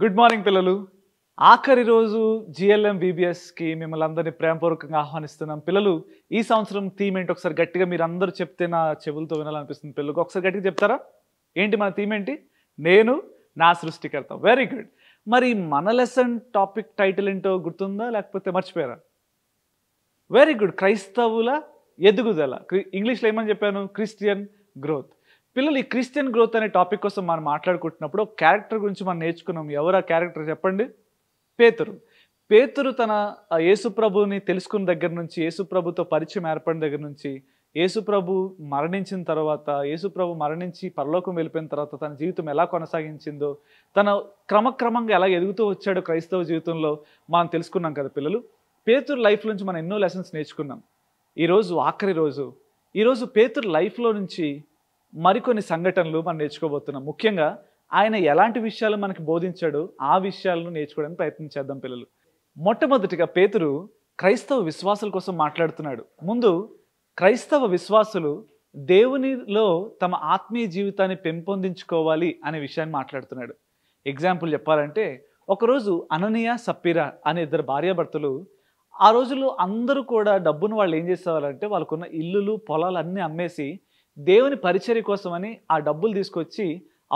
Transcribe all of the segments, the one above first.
Good morning పిల్లలు. ఆఖరి రోజు జిఎల్ఎం బీబీఎస్కి మిమ్మల్ని అందరినీ ప్రేమపూర్వకంగా ఆహ్వానిస్తున్నాం. పిల్లలు, ఈ సంవత్సరం థీమ్ ఏంటి ఒకసారి గట్టిగా మీరు అందరూ చెప్తే నా చెవులతో వినాలనిపిస్తుంది. పిల్లలకు ఒకసారి గట్టిగా చెప్తారా? ఏంటి మన థీమ్ ఏంటి? నేను నా సృష్టికర్త. Very good. మరి మన లెసన్ టాపిక్ టైటిల్ ఏంటో గుర్తుందా లేకపోతే మర్చిపోయారా? Very good. క్రైస్తవుల ఎదుగుదల. ఇంగ్లీష్లో ఏమని చెప్పాను? Christian growth. పిల్లలు, ఈ క్రిస్టియన్ గ్రోత్ అనే టాపిక్ కోసం మనం మాట్లాడుకుంటున్నప్పుడు ఒక క్యారెక్టర్ గురించి మనం నేర్చుకున్నాం. ఎవరు ఆ క్యారెక్టర్ చెప్పండి? పేతురు. పేతురు తన యేసుప్రభుని తెలుసుకున్న దగ్గర నుంచి, యేసుప్రభుతో పరిచయం ఏర్పడిన దగ్గర నుంచి, యేసుప్రభు మరణించిన తర్వాత, యేసుప్రభు మరణించి పరలోకం వెళ్ళిపోయిన తర్వాత తన జీవితం ఎలా కొనసాగించిందో, తన క్రమక్రమంగా ఎలా ఎదుగుతూ వచ్చాడో క్రైస్తవ జీవితంలో మనం తెలుసుకున్నాం కదా పిల్లలు. పేతురు లైఫ్ నుంచి మనం ఎన్నో లెసన్స్ నేర్చుకున్నాం. ఈరోజు ఆఖరి రోజు. ఈరోజు పేతురు లైఫ్లో నుంచి మరికొన్ని సంఘటనలు మనం నేర్చుకోబోతున్నాం. ముఖ్యంగా ఆయన ఎలాంటి విషయాలు మనకి బోధించాడో ఆ విషయాలను నేర్చుకోవడానికి ప్రయత్నం చేద్దాం పిల్లలు. మొట్టమొదటిగా పేతురు క్రైస్తవ విశ్వాసుల కోసం మాట్లాడుతున్నాడు. ముందు క్రైస్తవ విశ్వాసులు దేవునిలో తమ ఆత్మీయ జీవితాన్ని పెంపొందించుకోవాలి అనే విషయాన్ని మాట్లాడుతున్నాడు. ఎగ్జాంపుల్ చెప్పాలంటే, ఒకరోజు అననీయ సప్పీరా అనే ఇద్దరు భార్యాభర్తలు, ఆ రోజుల్లో అందరూ కూడా డబ్బును వాళ్ళు ఏం చేసేవారంటే వాళ్ళకున్న ఇల్లులు పొలాలు అన్నీ అమ్మేసి దేవుని పరిచర్య కోసమని ఆ డబ్బులు తీసుకొచ్చి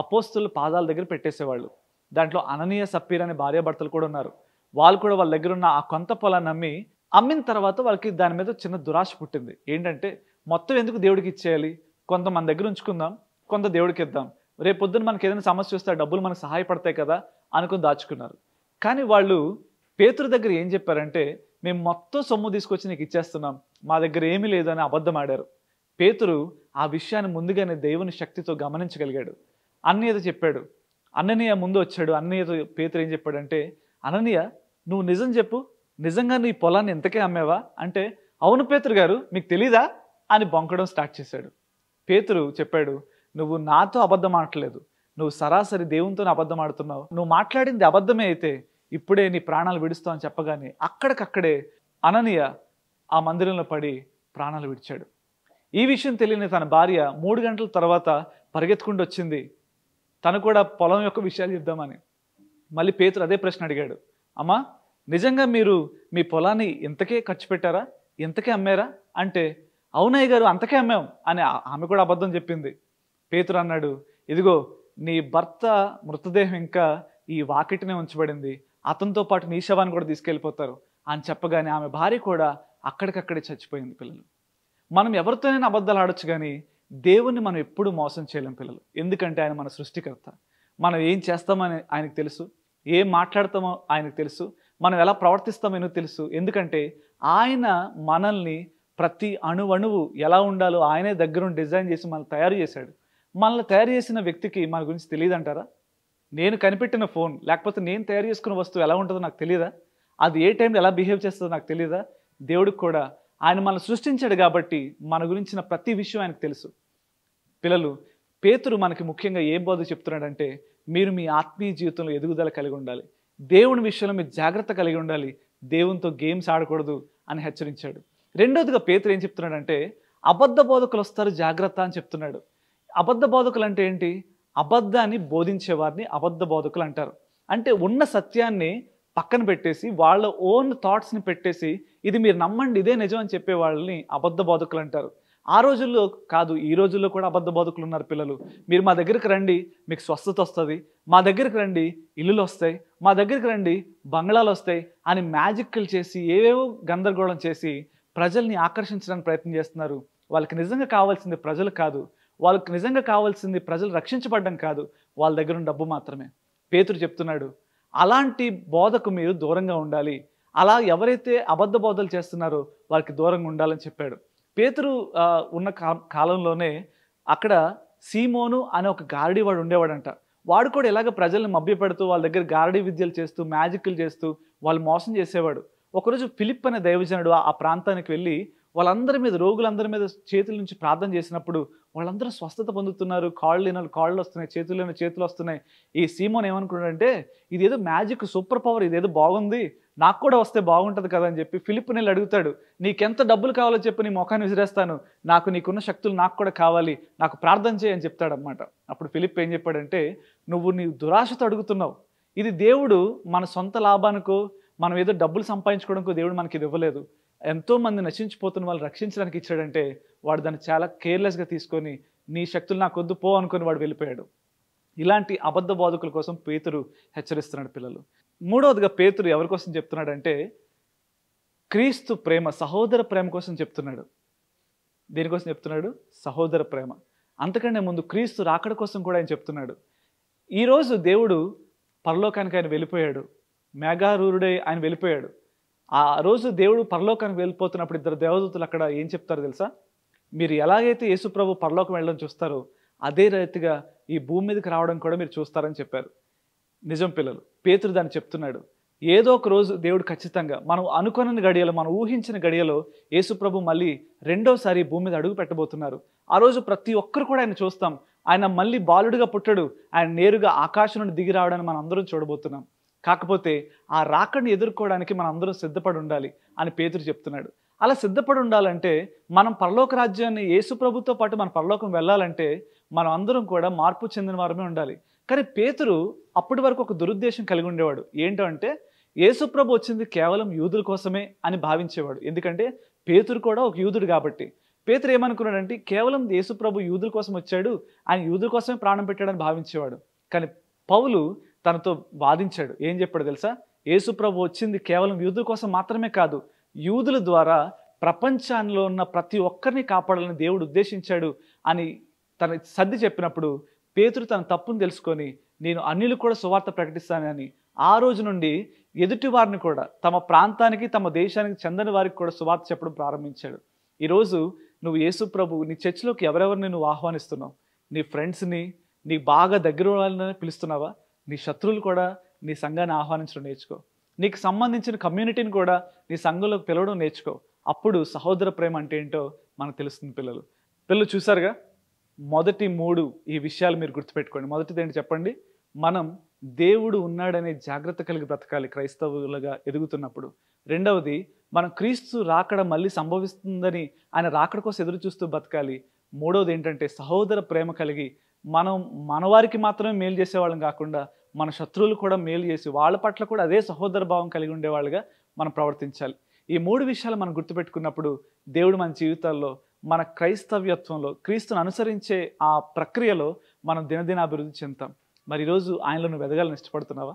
అపోస్తుల పాదాల దగ్గర పెట్టేసేవాళ్ళు. దాంట్లో అననీయ సప్పీరా అనే భార్యాభర్తలు కూడా ఉన్నారు. వాళ్ళు కూడా వాళ్ళ దగ్గర ఉన్న ఆ కొంత పొలాన్ని అమ్మిన తర్వాత వాళ్ళకి దాని మీద చిన్న దురాశ పుట్టింది. ఏంటంటే, మొత్తం ఎందుకు దేవుడికి ఇచ్చేయాలి, కొంత మన దగ్గర ఉంచుకుందాం, కొంత దేవుడికి ఇద్దాం, రేపు పొద్దున మనకి ఏదైనా సమస్య వస్తే ఆ డబ్బులు మనకు సహాయపడతాయి కదా అనుకుని దాచుకున్నారు. కానీ వాళ్ళు పేతురు దగ్గర ఏం చెప్పారంటే, మేము మొత్తం సొమ్ము తీసుకొచ్చి నీకు ఇచ్చేస్తున్నాం, మా దగ్గర ఏమీ లేదు అని అబద్ధం ఆడారు. పేతురు ఆ విషయాన్ని ముందుగానే దేవుని శక్తితో గమనించగలిగాడు. అన్నయ్యతో చెప్పాడు. అననీయ ముందు వచ్చాడు. అన్నయ్యతో పేతురు ఏం చెప్పాడంటే, అననీయ, నువ్వు నిజం చెప్పు, నిజంగా నీ పొలాన్ని ఎంతకే అమ్మేవా అంటే, అవును పేతురు గారు, మీకు తెలీదా అని బొంకడం స్టార్ట్ చేశాడు. పేతురు చెప్పాడు, నువ్వు నాతో అబద్ధం ఆడట్లేదు, నువ్వు సరాసరి దేవునితో అబద్ధం ఆడుతున్నావు, నువ్వు మాట్లాడింది అబద్ధమే అయితే ఇప్పుడే నీ ప్రాణాలు విడుస్తావు అని చెప్పగానే అక్కడికక్కడే అననీయ ఆ మందిరంలో పడి ప్రాణాలు విడిచాడు. ఈ విషయం తెలియని తన భార్య 3 గంటల తర్వాత పరిగెత్తుకుంటూ వచ్చింది, తను కూడా పొలం యొక్క విషయాలు చెప్దామని. మళ్ళీ పేతురు అదే ప్రశ్న అడిగాడు, అమ్మా, నిజంగా మీరు మీ పొలాన్ని ఇంతకే ఖర్చు పెట్టారా, ఇంతకే అమ్మారా అంటే, అవునయ్య గారు, అంతకే అమ్మాం అని ఆమె కూడా అబద్ధం చెప్పింది. పేతురు అన్నాడు, ఇదిగో నీ భర్త మృతదేహం ఇంకా ఈ వాకిటినే ఉంచబడింది, అతనితో పాటు నీ శవాన్ని కూడా తీసుకెళ్ళిపోతారు అని చెప్పగానే ఆమె భార్య కూడా అక్కడికక్కడే చచ్చిపోయింది. పిల్లలు, మనం ఎవరితోనైనా అబద్ధాలు ఆడొచ్చు, కానీ దేవుణ్ణి మనం ఎప్పుడూ మోసం చేయలేం పిల్లలు. ఎందుకంటే ఆయన మన సృష్టికర్త. మనం ఏం చేస్తామని ఆయనకు తెలుసు, ఏం మాట్లాడతామో ఆయనకు తెలుసు, మనం ఎలా ప్రవర్తిస్తామో తెలుసు. ఎందుకంటే ఆయన మనల్ని ప్రతి అణువణువు ఎలా ఉండాలో ఆయనే దగ్గరుండి డిజైన్ చేసి మనల్ని తయారు చేశాడు. మనల్ని తయారు చేసిన వ్యక్తికి మన గురించి తెలియదంటారా? నేను కనిపెట్టిన ఫోన్ లేకపోతే నేను తయారు చేసుకున్న వస్తువు ఎలా ఉంటుందో నాకు తెలియదా? అది ఏ టైంలో ఎలా బిహేవ్ చేస్తుందో నాకు తెలియదా? దేవుడికి కూడా ఆయన మనల్ని సృష్టించాడు కాబట్టి మన గురించిన ప్రతి విషయం ఆయనకు తెలుసు. పిల్లలు, పేతురు మనకి ముఖ్యంగా ఏం బోధ చెప్తున్నాడంటే, మీరు మీ ఆత్మీయ జీవితంలో ఎదుగుదల కలిగి ఉండాలి, దేవుని విషయంలో మీరు జాగ్రత్త కలిగి ఉండాలి, దేవునితో గేమ్స్ ఆడకూడదు అని హెచ్చరించాడు. రెండోదిగా పేతురు ఏం చెప్తున్నాడంటే, అబద్ధ బోధకులు వస్తారు జాగ్రత్త అని చెప్తున్నాడు. అబద్ధ బోధకులు అంటే ఏంటి? అబద్ధాన్ని బోధించే వారిని అబద్ధ బోధకులు అంటారు. అంటే ఉన్న సత్యాన్ని పక్కన పెట్టేసి వాళ్ళ ఓన్ థాట్స్ని పెట్టేసి ఇది మీరు నమ్మండి, ఇదే నిజం అని చెప్పే వాళ్ళని అబద్ధ బోధకులు అంటారు. ఆ రోజుల్లో కాదు, ఈ రోజుల్లో కూడా అబద్ధ బోధకులు ఉన్నారు. పిల్లలు, మీరు మా దగ్గరికి రండి, మీకు స్వస్థత వస్తుంది, మా దగ్గరికి రండి ఇల్లులు వస్తాయి, మా దగ్గరికి రండి బంగ్లాలు వస్తాయి అని మ్యాజిక్లు చేసి ఏవేవో గందరగోళం చేసి ప్రజల్ని ఆకర్షించడానికి ప్రయత్నం చేస్తున్నారు. వాళ్ళకి నిజంగా కావాల్సింది ప్రజలు కాదు, వాళ్ళకి నిజంగా కావాల్సింది ప్రజలు రక్షించబడడం కాదు, వాళ్ళ దగ్గర ఉన్న డబ్బు మాత్రమే. పేతురు చెప్తున్నాడు, అలాంటి బోధకు మీరు దూరంగా ఉండాలి, అలా ఎవరైతే అబద్ధ బోధలు చేస్తున్నారో వారికి దూరంగా ఉండాలని చెప్పాడు. పేతురు ఉన్న కాలంలోనే అక్కడ సీమోను అనే ఒక గారడీ వాడు ఉండేవాడంట. వాడు కూడా ఇలాగ ప్రజల్ని మభ్యపెడుతూ వాళ్ళ దగ్గర గారడీ విద్యలు చేస్తూ మ్యాజిక్లు చేస్తూ వాళ్ళు మోసం చేసేవాడు. ఒకరోజు ఫిలిప్ అనే దైవజనుడు ఆ ప్రాంతానికి వెళ్ళి వాళ్ళందరి మీద, రోగులందరి మీద చేతుల నుంచి ప్రార్థన చేసినప్పుడు వాళ్ళందరూ స్వస్థత పొందుతున్నారు. కాళ్ళు లేని కాళ్ళు వస్తున్నాయి, చేతులు లేని చేతులు వస్తున్నాయి. ఈ సీమోన్ ఏమనుకున్నాడంటే, ఇదేదో మ్యాజిక్, సూపర్ పవర్, ఇదేదో బాగుంది, నాకు కూడా వస్తే బాగుంటుంది కదా అని చెప్పి ఫిలిప్ని అడుగుతాడు, నీకెంత డబ్బులు కావాలో చెప్పి నీ ముఖాన్ని విసిరేస్తాను, నీకున్న శక్తులు నాకు కూడా కావాలి, నాకు ప్రార్థన చేయని చెప్తాడనమాట. అప్పుడు ఫిలిప్ ఏం చెప్పాడంటే, నువ్వు నీ దురాశతో అడుగుతున్నావు, ఇది దేవుడు మన సొంత లాభానికో మనం ఏదో డబ్బులు సంపాదించుకోవడానికో దేవుడు మనకి ఇది ఇవ్వలేదు. ఎంతోమంది నశించిపోతున్న వాళ్ళు రక్షించడానికి ఇచ్చాడంటే వాడు దాన్ని చాలా కేర్లెస్గా తీసుకొని నీ శక్తులు నాకొద్దు పో అనుకొని వాడు వెళ్ళిపోయాడు. ఇలాంటి అబద్ధ బోధకుల కోసం పేతురు హెచ్చరిస్తున్నాడు పిల్లలు. మూడవదిగా పేతురు ఎవరి కోసం చెప్తున్నాడంటే క్రీస్తు ప్రేమ, సహోదర ప్రేమ కోసం చెప్తున్నాడు. దేనికోసం చెప్తున్నాడు? సహోదర ప్రేమ. అంతకంటే ముందు క్రీస్తు రాకడ కోసం కూడా ఆయన చెప్తున్నాడు. ఈరోజు దేవుడు పరలోకానికి ఆయన వెళ్ళిపోయాడు, మేఘారూఢుడై ఆయన వెళ్ళిపోయాడు. ఆ రోజు దేవుడు పరలోకానికి వెళ్ళిపోతున్నప్పుడు ఇద్దరు దేవదూతలు అక్కడ ఏం చెప్తారో తెలుసా? మీరు ఎలాగైతే యేసుప్రభు పరలోకం వెళ్ళడం చూస్తారో అదే రీతిగా ఈ భూమి మీదకి రావడం కూడా మీరు చూస్తారని చెప్పారు. నిజం పిల్లలు, పేతురు దాన్ని చెప్తున్నాడు. ఏదో ఒక రోజు దేవుడు ఖచ్చితంగా మనం అనుకున్న గడియలో, మనం ఊహించిన గడియలో యేసుప్రభు మళ్ళీ రెండోసారి భూమి మీద అడుగు పెట్టబోతున్నారు. ఆ రోజు ప్రతి ఒక్కరు కూడా ఆయన చూస్తాం. ఆయన మళ్ళీ బాలుడిగా పుట్టడు, ఆయన నేరుగా ఆకాశం నుండి దిగి రావడాన్ని మనం అందరం చూడబోతున్నాం. కాకపోతే ఆ రాకడిని ఎదుర్కోవడానికి మనం అందరం సిద్ధపడి ఉండాలి అని పేతురు చెప్తున్నాడు. అలా సిద్ధపడి ఉండాలంటే మనం పరలోక రాజ్యాన్ని, యేసుప్రభుతో పాటు మన పరలోకం వెళ్ళాలంటే మనం అందరం కూడా మార్పు చెందిన వారమే ఉండాలి. కానీ పేతురు అప్పటి వరకు ఒక దురుద్దేశం కలిగి ఉండేవాడు. ఏంటంటే యేసుప్రభు వచ్చింది కేవలం యూదుల కోసమే అని భావించేవాడు. ఎందుకంటే పేతురు కూడా ఒక యూదుడు కాబట్టి. పేతురు ఏమనుకున్నాడంటే కేవలం యేసుప్రభు యూదుల కోసం వచ్చాడు, ఆయన యూదుల కోసమే ప్రాణం పెట్టాడని భావించేవాడు. కానీ పౌలు తనతో వాదించాడు. ఏం చెప్పాడు తెలుసా? యేసుప్రభు వచ్చింది కేవలం యూదుల కోసం మాత్రమే కాదు, యూదుల ద్వారా ప్రపంచంలో ఉన్న ప్రతి ఒక్కరిని కాపాడాలని దేవుడు ఉద్దేశించాడు అని తన సర్ది చెప్పినప్పుడు పేతురు తన తప్పును తెలుసుకొని నేను అన్యులకు కూడా సువార్త ప్రకటిస్తానని ఆ రోజు నుండి ఎదుటి వారిని కూడా, తమ ప్రాంతానికి తమ దేశానికి చెందని వారికి కూడా సువార్త చెప్పడం ప్రారంభించాడు. ఈరోజు నువ్వు యేసుప్రభు నీ చర్చిలోకి ఎవరెవరిని నువ్వు ఆహ్వానిస్తున్నావు? నీ ఫ్రెండ్స్ని, నీ బాగా దగ్గర వాళ్ళని పిలుస్తున్నావా? నీ శత్రువులు కూడా నీ సంఘాన్ని ఆహ్వానించడం నేర్చుకో. నీకు సంబంధించిన కమ్యూనిటీని కూడా నీ సంఘంలోకి పిలవడం నేర్చుకో. అప్పుడు సహోదర ప్రేమ అంటే ఏంటో మనకు తెలుస్తుంది. పిల్లలు చూసారుగా, మొదటి 3 ఈ విషయాలు మీరు గుర్తుపెట్టుకోండి. మొదటిది ఏంటి చెప్పండి? మనం దేవుడు ఉన్నాడనే జాగ్రత్త కలిగి బ్రతకాలి క్రైస్తవులుగా ఎదుగుతున్నప్పుడు. రెండవది, మనం క్రీస్తు రాకడ మళ్ళీ సంభవిస్తుందని ఆయన రాకడ కోసం ఎదురు చూస్తూ బతకాలి. మూడవది ఏంటంటే సహోదర ప్రేమ కలిగి మనం మనవారికి మాత్రమే మేలు చేసేవాళ్ళం కాకుండా మన శత్రువులు కూడా మేలు చేసి వాళ్ళ పట్ల కూడా అదే సహోదర భావం కలిగి ఉండేవాళ్ళుగా మనం ప్రవర్తించాలి. ఈ 3 విషయాలు మనం గుర్తుపెట్టుకున్నప్పుడు దేవుడు మన జీవితాల్లో, మన క్రైస్తవ్యత్వంలో, క్రీస్తును అనుసరించే ఆ ప్రక్రియలో మనం దినదిన అభివృద్ధి చెందుతాం. మరి ఈరోజు ఆయనలో నువ్వు ఎదగాలని ఇష్టపడుతున్నావా?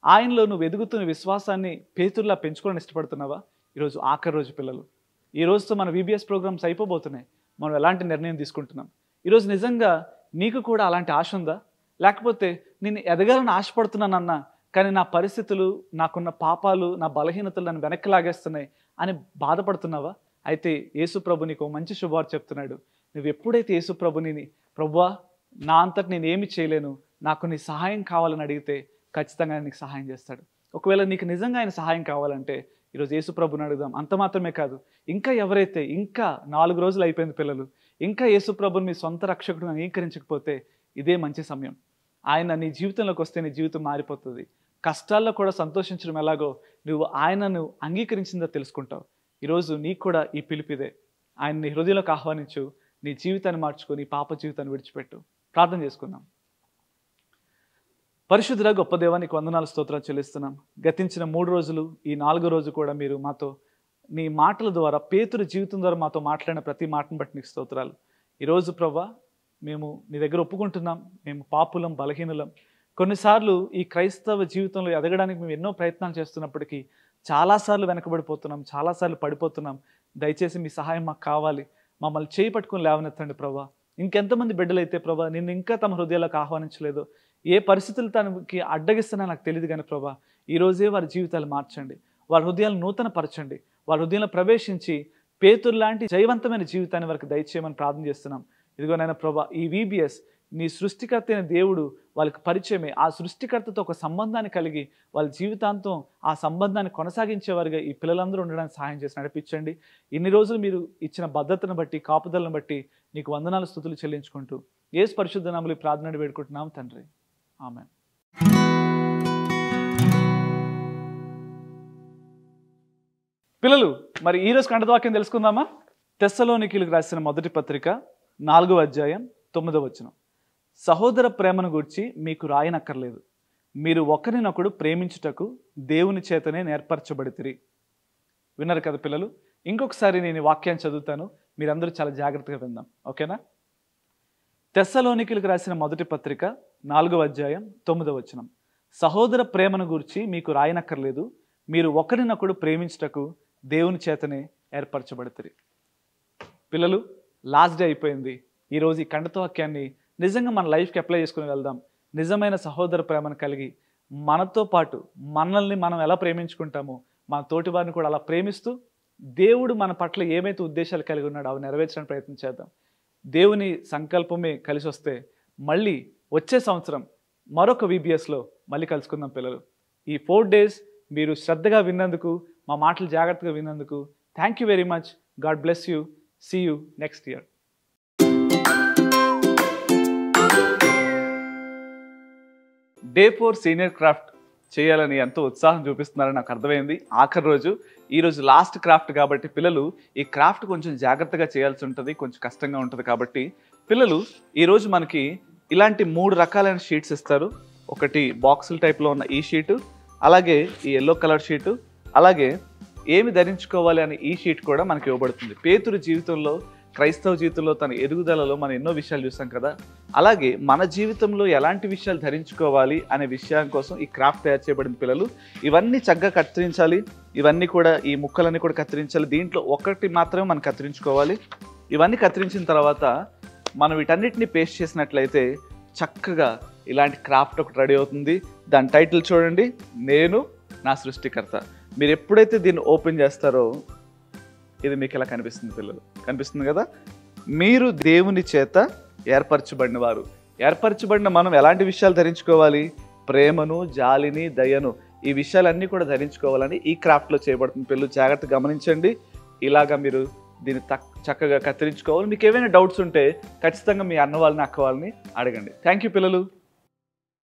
ఆయనలో నువ్వు ఎదుగుతున్న విశ్వాసాన్ని పేతురులా పెంచుకోవాలని ఇష్టపడుతున్నావా? ఈరోజు ఆఖరి రోజు పిల్లలు. ఈ రోజుతో మన VBS ప్రోగ్రామ్స్ అయిపోబోతున్నాయి. మనం ఎలాంటి నిర్ణయం తీసుకుంటున్నాం? ఈరోజు నిజంగా నీకు కూడా అలాంటి ఆశ ఉందా? లేకపోతే నేను ఎదగాలని ఆశపడుతున్నానన్నా కానీ నా పరిస్థితులు, నాకున్న పాపాలు, నా బలహీనతలు నన్ను వెనక్కి లాగేస్తున్నాయి అని బాధపడుతున్నావా? అయితే యేసుప్రభు నీకు మంచి శుభవార్త చెప్తున్నాడు. నువ్వు ఎప్పుడైతే యేసుప్రభుని, ప్రభువా నా అంతటి నేను ఏమి చేయలేను, నాకు నీ సహాయం కావాలని అడిగితే ఖచ్చితంగా ఆయన నీకు సహాయం చేస్తాడు. ఒకవేళ నీకు నిజంగా ఆయన సహాయం కావాలంటే ఈరోజు యేసుప్రభుని అడుగుదాం. అంత మాత్రమే కాదు, ఇంకా ఎవరైతే ఇంకా 4 రోజులు అయిపోయింది పిల్లలు, ఇంకా యేసుప్రభుని మీ సొంత రక్షకుడు అంగీకరించకపోతే ఇదే మంచి సమయం. ఆయన నీ జీవితంలోకి వస్తే నీ జీవితం మారిపోతుంది. కష్టాల్లో కూడా సంతోషించడం ఎలాగో నువ్వు ఆయనను అంగీకరించిందో తెలుసుకుంటావు. ఈరోజు నీకు కూడా ఈ పిలుపిదే. ఆయన నీ హృదయంలోకి ఆహ్వానించు, నీ జీవితాన్ని మార్చుకో, నీ పాప జీవితాన్ని విడిచిపెట్టు. ప్రార్థన చేసుకుందాం. పరిశుద్ధుల గొప్ప దేవా, నీకు వందనాలు, స్తోత్రాలు చెల్లిస్తున్నాం. గతించిన 3 రోజులు, ఈ 4వ రోజు కూడా మీరు మాతో నీ మాటల ద్వారా, పేతురు జీవితం ద్వారా మాతో మాట్లాడిన ప్రతి మాటను బట్టి నీకు స్తోత్రాలు. ఈరోజు ప్రభువా, మేము నీ దగ్గర ఒప్పుకుంటున్నాం, మేము పాపులం, బలహీనులం. కొన్నిసార్లు ఈ క్రైస్తవ జీవితంలో ఎదగడానికి మేము ఎన్నో ప్రయత్నాలు చేస్తున్నప్పటికీ చాలాసార్లు వెనకబడిపోతున్నాం, చాలాసార్లు పడిపోతున్నాం. దయచేసి మీ సహాయం మాకు కావాలి. మమ్మల్ని చేయి పట్టుకుని లేవనెత్తండి ప్రభా. ఇంకెంతమంది బిడ్డలైతే ప్రభా నిన్ను ఇంకా తమ హృదయాలకు ఆహ్వానించలేదు, ఏ పరిస్థితులు తనకి అడ్డగిస్తున్నా నాకు తెలియదు కానీ ప్రభా, ఈరోజే వారి జీవితాలు మార్చండి, వారి హృదయాలు నూతన పరచండి, వారి హృదయంలో ప్రవేశించి పేతురు లాంటి జయవంతమైన జీవితాన్ని వారికి దయచేయమని ప్రార్థన చేస్తున్నాం. ఇదిగో నాయన ప్రభా, ఈ VBS నీ సృష్టికర్త అయిన దేవుడు వాళ్ళకి పరిచయమే. ఆ సృష్టికర్తతో ఒక సంబంధాన్ని కలిగి వాళ్ళ జీవితాంతం ఆ సంబంధాన్ని కొనసాగించేవారుగా ఈ పిల్లలందరూ ఉండడానికి సహాయం చేసి నడిపించండి. ఇన్ని రోజులు మీరు ఇచ్చిన భద్రతను బట్టి, కాపుదలను బట్టి నీకు వందనాలు, స్తుతులు చెల్లించుకుంటూ యేసు పరిశుద్ధ నామములో ప్రార్థన వేడుకుంటున్నాం తండ్రి. ఆమేన్. పిల్లలు, మరి ఈరోజు కంఠవాక్యం తెలుసుకుందామా? తెస్సలోనికీయులకు రాసిన మొదటి పత్రిక 4వ అధ్యాయం 9వ వచనం. సహోదర ప్రేమను గూర్చి మీకు రాయనక్కర్లేదు, మీరు ఒకరినొకడు ప్రేమించుటకు దేవుని చేతనే నేర్పరచబడితిరి. విన్నారు కదా పిల్లలు? ఇంకొకసారి నేను ఈ వాక్యాన్ని చదువుతాను, మీరందరూ చాలా జాగ్రత్తగా విందాం, ఓకేనా? తెస్సలోనికీయులకు రాసిన మొదటి పత్రిక 4వ అధ్యాయం 9వ వచనం. సహోదర ప్రేమను గురించి మీకు రాయనక్కర్లేదు, మీరు ఒకరినొకడు ప్రేమించుటకు దేవుని చేతనే ఏర్పరచబడితిరి. పిల్లలు, లాస్ట్ డే అయిపోయింది. ఈరోజు ఈ ఖండత వాక్యాన్ని నిజంగా మన లైఫ్కి అప్లై చేసుకుని వెళ్దాం. నిజమైన సహోదర ప్రేమను కలిగి మనతో పాటు మనల్ని మనం ఎలా ప్రేమించుకుంటామో మన తోటి వారిని కూడా అలా ప్రేమిస్తూ దేవుడు మన పట్ల ఏమైతే ఉద్దేశాలు కలిగి ఉన్నాడో అవి నెరవేర్చడానికి ప్రయత్నం చేద్దాం. దేవుని సంకల్పమే కలిసి వస్తే మళ్ళీ వచ్చే సంవత్సరం మరొక VBSలో మళ్ళీ కలుసుకుందాం పిల్లలు. ఈ 4 days మీరు శ్రద్ధగా విన్నందుకు, మా మాటలు జాగ్రత్తగా విన్నందుకు thank you very much. God bless you. See you next year. Day 4 senior craft చేయాలని ఎంతో ఉత్సాహం చూపిస్తున్నారని నాకు అర్థమైంది. ఆఖరి రోజు, ఈరోజు లాస్ట్ క్రాఫ్ట్ కాబట్టి పిల్లలు ఈ క్రాఫ్ట్ కొంచెం జాగ్రత్తగా చేయాల్సి ఉంటుంది, కొంచెం కష్టంగా ఉంటుంది. కాబట్టి పిల్లలు ఈరోజు మనకి ఇలాంటి 3 రకాలైన షీట్స్ ఇస్తారు. ఒకటి బాక్సుల టైప్లో ఉన్న ఈ షీటు, అలాగే ఈ ఎల్లో కలర్ షీటు, అలాగే ఏమి ధరించుకోవాలి అనే ఈ షీట్ కూడా మనకి ఇవ్వబడుతుంది. పేతురు జీవితంలో, క్రైస్తవ జీవితంలో తన ఎదుగుదలలో మనం ఎన్నో విషయాలు చూసాం కదా. అలాగే మన జీవితంలో ఎలాంటి విషయాలు ధరించుకోవాలి అనే విషయం కోసం ఈ క్రాఫ్ట్ తయారు చేయబడిన పిల్లలు. ఇవన్నీ చక్కగా కత్తిరించాలి, ఇవన్నీ కూడా ఈ ముక్కలన్నీ కూడా కత్తిరించాలి. దీంట్లో ఒకటి మాత్రమే మనం కత్తిరించుకోవాలి. ఇవన్నీ కత్తిరించిన తర్వాత మనం వీటన్నిటిని పేస్ట్ చేసినట్లయితే చక్కగా ఇలాంటి క్రాఫ్ట్ ఒకటి రెడీ అవుతుంది. దాని టైటిల్ చూడండి, నేను నా సృష్టికర్త. మీరు ఎప్పుడైతే దీన్ని ఓపెన్ చేస్తారో ఇది మీకు ఇలా కనిపిస్తుంది పిల్లలు. కనిపిస్తుంది కదా? మీరు దేవుని చేత ఏర్పరచబడిన వారు. ఏర్పరచబడిన మనం ఎలాంటి విషయాలు ధరించుకోవాలి? ప్రేమను, జాలిని, దయను, ఈ విషయాలన్నీ కూడా ధరించుకోవాలని ఈ క్రాఫ్ట్లో చేయబడుతుంది పిల్లలు. జాగ్రత్తగా గమనించండి. ఇలాగా మీరు దీన్ని చక్కగా కత్తిరించుకోవాలి. మీకు ఏమైనా డౌట్స్ ఉంటే ఖచ్చితంగా మీ అన్న వాళ్ళని, అక్క వాళ్ళని అడగండి. థ్యాంక్ యూ పిల్లలు.